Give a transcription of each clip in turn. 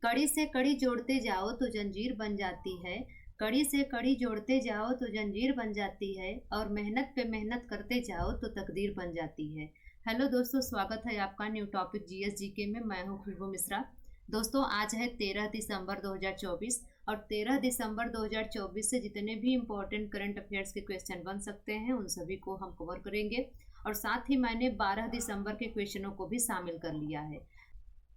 कड़ी से कड़ी जोड़ते जाओ तो जंजीर बन जाती है। कड़ी से कड़ी जोड़ते जाओ तो जंजीर बन जाती है, और मेहनत पे मेहनत करते जाओ तो तकदीर बन जाती है। हेलो दोस्तों, स्वागत है आपका न्यू टॉपिक जीएस जीके में। मैं हूं खुशबू मिश्रा। दोस्तों, आज है 13 दिसंबर 2024 और 13 दिसंबर 2024 से जितने भी इम्पोर्टेंट करंट अफेयर्स के क्वेश्चन बन सकते हैं उन सभी को हम कवर करेंगे, और साथ ही मैंने 12 दिसंबर के क्वेश्चनों को भी शामिल कर लिया है।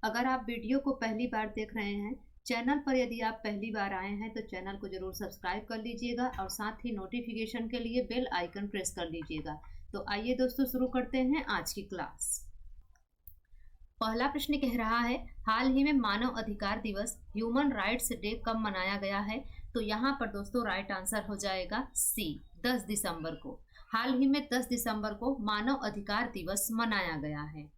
अगर आप वीडियो को पहली बार देख रहे हैं, चैनल पर यदि आप पहली बार आए हैं तो चैनल को जरूर सब्सक्राइब कर लीजिएगा और साथ ही नोटिफिकेशन के लिए बेल आइकन प्रेस कर लीजिएगा। तो आइए दोस्तों, शुरू करते हैं आज की क्लास। पहला प्रश्न कह रहा है, हाल ही में मानव अधिकार दिवस ह्यूमन राइट्स डे कब मनाया गया है? तो यहाँ पर दोस्तों राइट आंसर हो जाएगा सी, 10 दिसंबर को। हाल ही में 10 दिसंबर को मानव अधिकार दिवस मनाया गया है।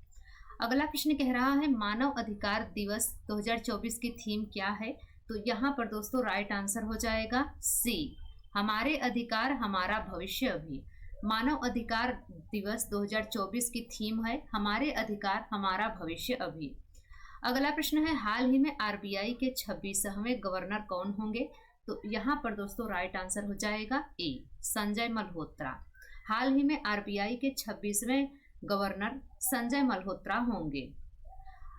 अगला प्रश्न कह रहा है, मानव अधिकार दिवस 2024 की थीम क्या है? तो यहाँ पर दोस्तों राइट आंसर हो जाएगा सी, हमारे अधिकार हमारा भविष्य अभी। मानव अधिकार दिवस 2024 की थीम है हमारे अधिकार हमारा भविष्य अभी। अगला प्रश्न है, हाल ही में आरबीआई के 26वें गवर्नर कौन होंगे? तो यहाँ पर दोस्तों राइट आंसर हो जाएगा ए, संजय मल्होत्रा। हाल ही में आरबीआई के 26वें गवर्नर संजय मल्होत्रा होंगे।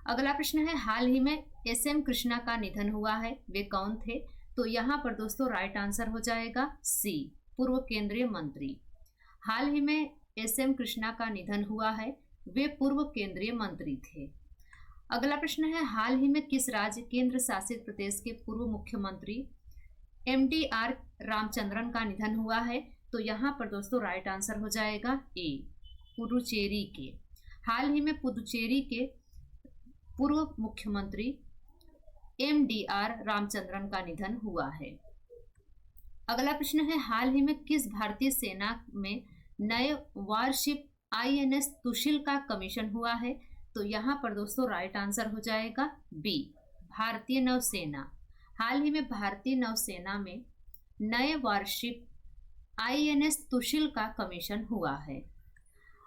अगला प्रश्न है, हाल ही में एसएम कृष्णा का निधन हुआ है, वे कौन थे? तो यहाँ पर दोस्तों राइट आंसर हो जाएगा सी, पूर्व केंद्रीय मंत्री। हाल ही में एसएम कृष्णा का निधन हुआ है, वे पूर्व केंद्रीय मंत्री थे। अगला प्रश्न है, हाल ही में किस राज्य केंद्र शासित प्रदेश के पूर्व मुख्यमंत्री एमटीआर रामचंद्रन का निधन हुआ है? तो यहाँ पर दोस्तों राइट आंसर हो जाएगा ए, पुडुचेरी के। हाल ही में पुडुचेरी के पूर्व मुख्यमंत्री एमडीआर रामचंद्रन का निधन हुआ है। अगला प्रश्न है, हाल ही में किस भारतीय सेना में नए वारशिप आईएनएस तुशिल का कमीशन हुआ है? तो यहाँ पर दोस्तों राइट आंसर हो जाएगा बी, भारतीय नौसेना। हाल ही में भारतीय नौसेना में नए वारशिप आईएनएस तुशिल का कमीशन हुआ है।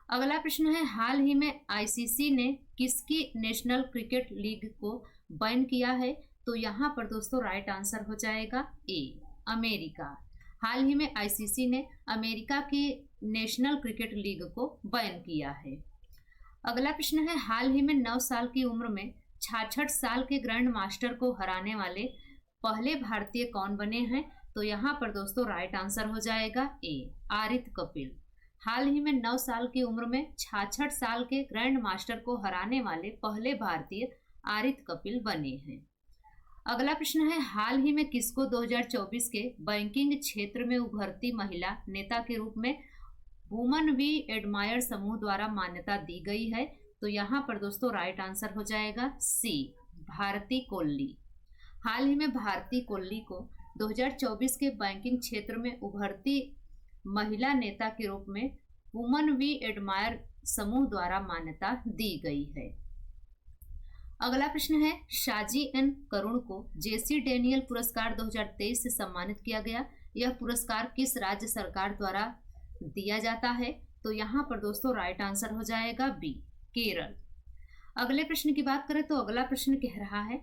अगला प्रश्न है, हाल ही में आईसीसी ने किसकी नेशनल क्रिकेट लीग को बैन किया है? तो यहाँ पर दोस्तों राइट आंसर हो जाएगा ए, अमेरिका। हाल ही में आईसीसी ने अमेरिका की नेशनल क्रिकेट लीग को बैन किया है। अगला प्रश्न है, हाल ही में 9 साल की उम्र में 66 साल के ग्रैंड मास्टर को हराने वाले पहले भारतीय कौन बने हैं? तो यहाँ पर दोस्तों राइट आंसर हो जाएगा ए, आरित कपिल। हाल ही में 9 साल की उम्र में 66 साल के ग्रैंड मास्टर को हराने वाले पहले भारतीय आरित कपिल बने हैं। अगला प्रश्न है, हाल ही में किसको 2024 के बैंकिंग क्षेत्र में उभरती महिला नेता के रूप में वुमन वी एडमायर समूह द्वारा मान्यता दी गई है? तो यहाँ पर दोस्तों राइट आंसर हो जाएगा सी, भारती कोल्ली। हाल ही में भारती कोल्ली को 2024 के बैंकिंग क्षेत्र में उभरती महिला नेता के रूप में वुमन वी एडमायर समूह द्वारा मान्यता दी गई है। अगला प्रश्न है, शाजी एन करुण को जेसी डेनियल पुरस्कार 2023 से सम्मानित किया गया। यह पुरस्कार किस राज्य सरकार द्वारा दिया जाता है? तो यहाँ पर दोस्तों राइट आंसर हो जाएगा बी, केरल। अगले प्रश्न की बात करें तो अगला प्रश्न कह रहा है,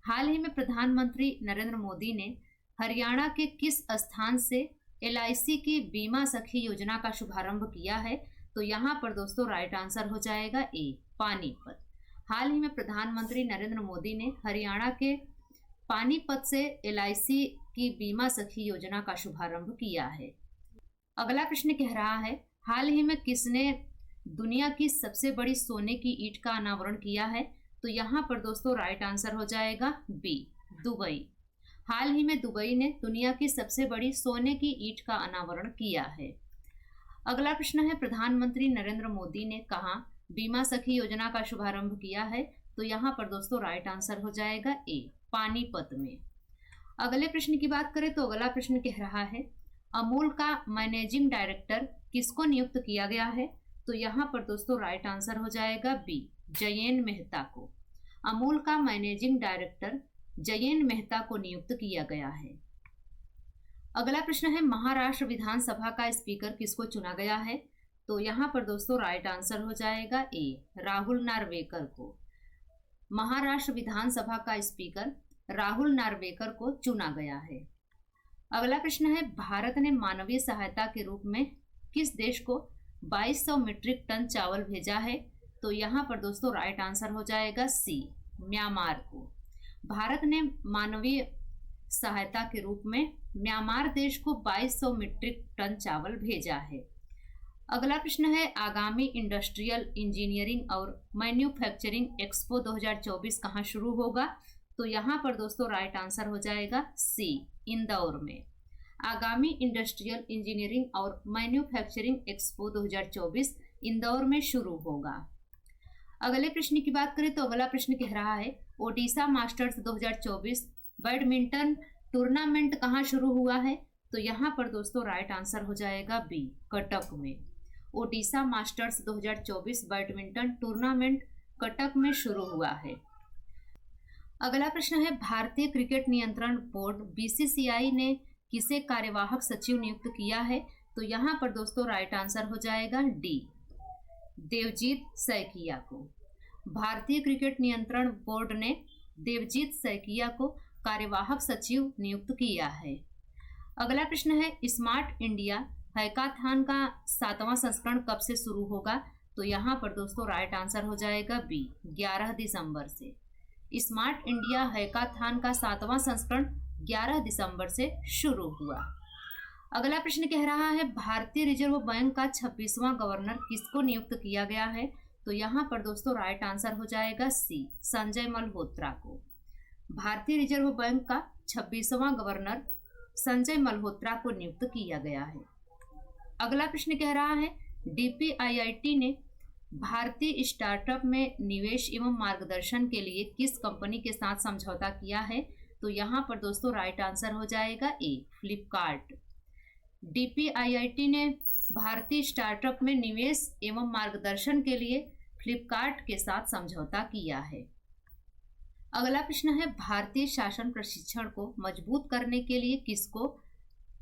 हाल ही में प्रधानमंत्री नरेंद्र मोदी ने हरियाणा के किस स्थान से एलआईसी की बीमा सखी योजना का शुभारंभ किया है? तो यहाँ पर दोस्तों राइट आंसर हो जाएगा ए, पानीपत। हाल ही में प्रधानमंत्री नरेंद्र मोदी ने हरियाणा के पानीपत से एलआईसी की बीमा सखी योजना का शुभारंभ किया है। अगला प्रश्न कह रहा है, हाल ही में किसने दुनिया की सबसे बड़ी सोने की ईंट का अनावरण किया है? तो यहाँ पर दोस्तों राइट आंसर हो जाएगा बी, दुबई। हाल ही में दुबई ने दुनिया की सबसे बड़ी सोने की ईंट का अनावरण किया है। अगला प्रश्न है, प्रधानमंत्री नरेंद्र मोदी ने कहाँ बीमा सखी योजना का शुभारंभ किया है? तो यहाँ पर दोस्तों राइट आंसर हो जाएगा ए, पानीपत में। अगले प्रश्न की बात करें तो अगला प्रश्न कह रहा है, अमूल का मैनेजिंग डायरेक्टर किसको नियुक्त किया गया है? तो यहाँ पर दोस्तों राइट आंसर हो जाएगा बी, जयेन मेहता को। अमूल का मैनेजिंग डायरेक्टर जयेन मेहता को नियुक्त किया गया है। अगला प्रश्न है, महाराष्ट्र विधानसभा का स्पीकर किसको चुना गया है? तो यहाँ पर दोस्तों राइट आंसर हो जाएगा ए, राहुल नार्वेकर को। महाराष्ट्र विधानसभा का स्पीकर राहुल नार्वेकर को चुना गया है। अगला प्रश्न है, भारत ने मानवीय सहायता के रूप में किस देश को 2200 मीट्रिक टन चावल भेजा है? तो यहाँ पर दोस्तों राइट आंसर हो जाएगा सी, म्यांमार को। भारत ने मानवीय सहायता के रूप में म्यांमार देश को 2200 मीट्रिक टन चावल भेजा है। अगला प्रश्न है, आगामी इंडस्ट्रियल इंजीनियरिंग और मैन्युफैक्चरिंग एक्सपो 2024 कहाँ शुरू होगा? तो यहाँ पर दोस्तों राइट आंसर हो जाएगा सी, इंदौर में। आगामी इंडस्ट्रियल इंजीनियरिंग और मैन्युफैक्चरिंग एक्सपो 2024 इंदौर में शुरू होगा। अगले प्रश्न की बात करें तो अगला प्रश्न कह रहा है, ओडिशा मास्टर्स 2024 बैडमिंटन टूर्नामेंट कहाँ शुरू हुआ है? तो यहाँ पर दोस्तों राइट आंसर हो जाएगा बी, कटक में। Odisha masters 2024 badminton tournament Cuttack में शुरू हुआ है। अगला प्रश्न है, भारतीय क्रिकेट नियंत्रण बोर्ड बीसीसीआई ने किसे कार्यवाहक सचिव नियुक्त किया है? तो यहाँ पर दोस्तों राइट आंसर हो जाएगा डी, देवजीत सैकिया को। भारतीय क्रिकेट नियंत्रण बोर्ड ने देवजीत सैकिया को कार्यवाहक सचिव नियुक्त किया है। अगला प्रश्न है, स्मार्ट इंडिया हैकाथॉन का 7वां संस्करण कब से शुरू होगा? तो यहाँ पर दोस्तों राइट आंसर हो जाएगा बी, 11 दिसंबर से। स्मार्ट इंडिया हैकाथॉन का 7वां संस्करण 11 दिसंबर से शुरू हुआ। अगला प्रश्न कह रहा है, भारतीय रिजर्व बैंक का 26वां गवर्नर किसको नियुक्त किया गया है? तो यहाँ पर दोस्तों राइट आंसर हो जाएगा सी, संजय मल्होत्रा को। भारतीय रिजर्व बैंक का 26वां गवर्नर संजय मल्होत्रा को नियुक्त किया गया है। अगला प्रश्न कह रहा है, डीपीआईआईटी ने भारतीय स्टार्टअप में निवेश एवं मार्गदर्शन के लिए किस कंपनी के साथ समझौता किया है? तो यहाँ पर दोस्तों राइट आंसर हो जाएगा ए, फ्लिपकार्ट। डीपीआईआईटी ने भारतीय स्टार्टअप में निवेश एवं मार्गदर्शन के लिए फ्लिपकार्ट के साथ समझौता किया है। अगला प्रश्न है, भारतीय शासन प्रशिक्षण को मजबूत करने के लिए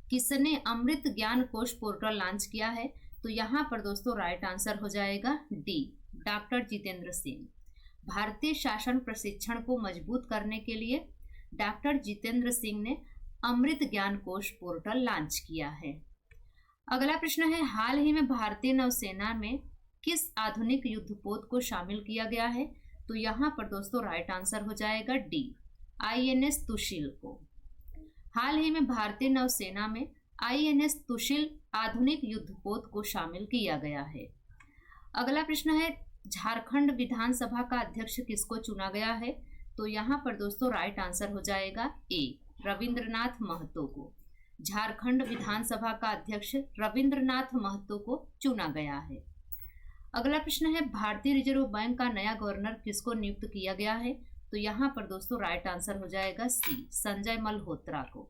किसने अमृत ज्ञान कोश पोर्टल लॉन्च किया है? तो यहाँ पर दोस्तों राइट आंसर हो जाएगा डी, डॉक्टर जितेंद्र सिंह। भारतीय शासन प्रशिक्षण को मजबूत करने के लिए डॉक्टर जितेंद्र सिंह ने अमृत ज्ञान कोश पोर्टल लॉन्च किया है। अगला प्रश्न है, हाल ही में भारतीय नौसेना में किस आधुनिक युद्धपोत को शामिल किया गया है? तो यहाँ पर दोस्तों राइट आंसर हो जाएगा डी, आईएनएस तुशिल को। हाल ही में भारतीय नौसेना में आईएनएस तुशिल आधुनिक युद्धपोत को शामिल किया गया है। अगला प्रश्न है, झारखंड विधानसभा का अध्यक्ष किसको चुना गया है? तो यहाँ पर दोस्तों राइट आंसर हो जाएगा ए, रविंद्रनाथ महतो को। झारखंड विधानसभा का अध्यक्ष रविंद्रनाथ महतो को चुना गया है। अगला प्रश्न है, भारतीय रिजर्व बैंक का नया गवर्नर किसको नियुक्त किया गया है? तो यहाँ पर दोस्तों राइट आंसर हो जाएगा सी, संजय मल्होत्रा को।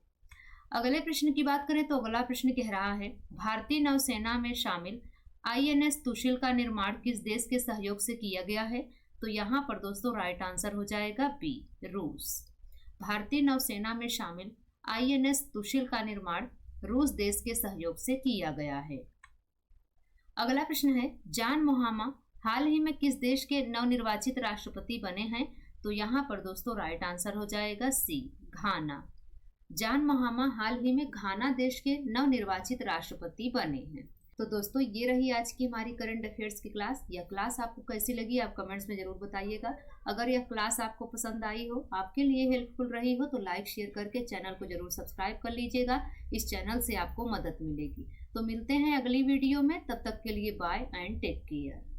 अगले प्रश्न की बात करें तो अगला प्रश्न कह रहा है, भारतीय नौसेना में शामिल आईएनएस तुशिल का निर्माण किस देश के सहयोग से किया गया है? तो यहाँ पर दोस्तों राइट आंसर हो जाएगा बी, रूस। भारतीय नौसेना में शामिल आईएनएस तुशिल का निर्माण रूस देश के सहयोग से किया गया है। अगला प्रश्न है, जॉन मोहामा हाल ही में किस देश के नवनिर्वाचित राष्ट्रपति बने हैं? तो यहाँ पर दोस्तों राइट आंसर हो जाएगा सी, घाना। जॉन मोहामा हाल ही में घाना देश के नवनिर्वाचित राष्ट्रपति बने हैं। तो दोस्तों ये रही आज की हमारी करंट अफेयर्स की क्लास। यह क्लास आपको कैसी लगी आप कमेंट्स में जरूर बताइएगा। अगर यह क्लास आपको पसंद आई हो, आपके लिए हेल्पफुल रही हो, तो लाइक शेयर करके चैनल को जरूर सब्सक्राइब कर लीजिएगा। इस चैनल से आपको मदद मिलेगी। तो मिलते हैं अगली वीडियो में, तब तक के लिए बाय एंड टेक केयर।